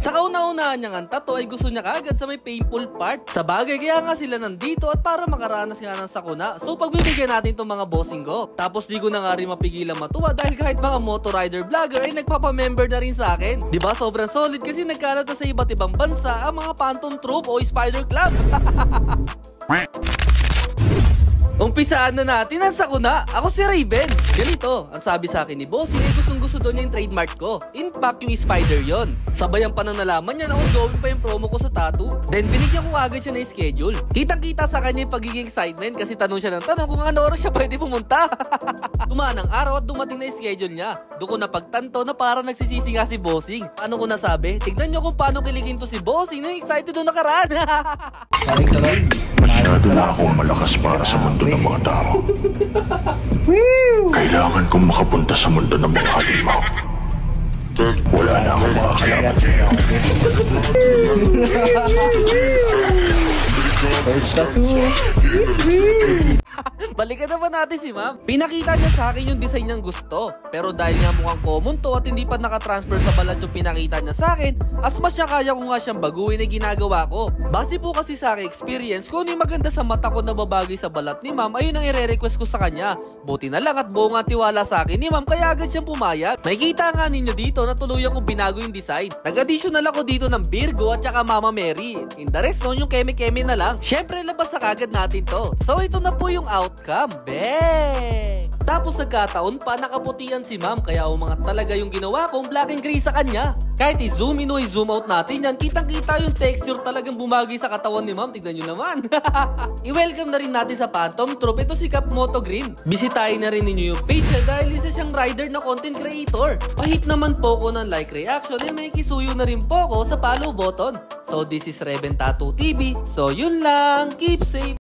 Sa kauna-unahan niyang ang tattoo ay gusto niya kagad sa may painful part. Sa bagay kaya nga sila nandito at para makaranas nga ng sakuna. So pagbibigyan natin itong mga bossing ko. Tapos di ko na nga rin mapigilang matuwa dahil kahit mga motorider vlogger ay nagpapamember na rin sa akin. Diba sobrang solid kasi nagkalat na sa iba't ibang bansa ang mga Phantom Troop o Spider Club. Umpisaan na natin ang sakuna. Ako si Raven. Ganito, ang sabi sa akin ni Bossing ay gustong-gusto doon niya yung trademark ko. In fact, yung Spider yon. Sabayan pa nang nalaman niya na ongoing pa yung promo ko sa tattoo. Then binigyan ko agad siya na schedule. Kitang-kita sa kanya yung pagiging excitement kasi tanong siya ng tanong kung ano oras siya pwede pumunta. Dumaan ang araw at dumating na yung schedule niya. Doon ko napagtanto na parang nagsisisi nga si Bossing. Ano ko nasabi? Tignan niyo kung paano kiligin to si Bossing na excited doon nakaraan. Masyado na akong malakas para sa mundo ng mga tao. Kailangan kong makapunta sa mundo ng mga halimaw. Wala na akong mga kalaban. First tattoo. Balikan naman natin si ma'am. Pinakita niya sa akin yung design niyang gusto. Pero dahil nga mukhang common to at hindi pa nakatransfer sa balat yung pinakita niya sa akin, as much na kaya ko nga siyang baguhin na ginagawa ko. Base po kasi sa aking experience, kung ano yung maganda sa mata ko na babagay sa balat ni ma'am, ayun ang ire-request ko sa kanya. Buti na lang at buong nga tiwala sa akin ni ma'am, kaya agad siyang pumayag. Makikita nga ninyo dito na tuluyan kong binago yung design. Nag-additional ako dito ng Virgo at saka Mama Mary. In the rest, no, yung keme-keme na lang. Syempre, labas sa kagad natin to. So, ito na po yung outcome. Bang! Tapos nagkataon pa nakaputian si ma'am kaya umangat talaga yung ginawa kong black and gray sa kanya. Kahit i-zoom in o i-zoom out natin yan, kitang-kita yung texture talagang bumagay sa katawan ni ma'am. Tignan nyo naman. I-welcome na rin natin sa Phantom Troop. Ito si Cap Moto Green. Bisitahin na rin ninyo yung page niya dahil isa siyang rider na content creator. Pahit naman po ko ng like reaction and may kisuyo na rin po ko sa follow button. So this is Raven Tattoo TV. So yun lang. Keep safe.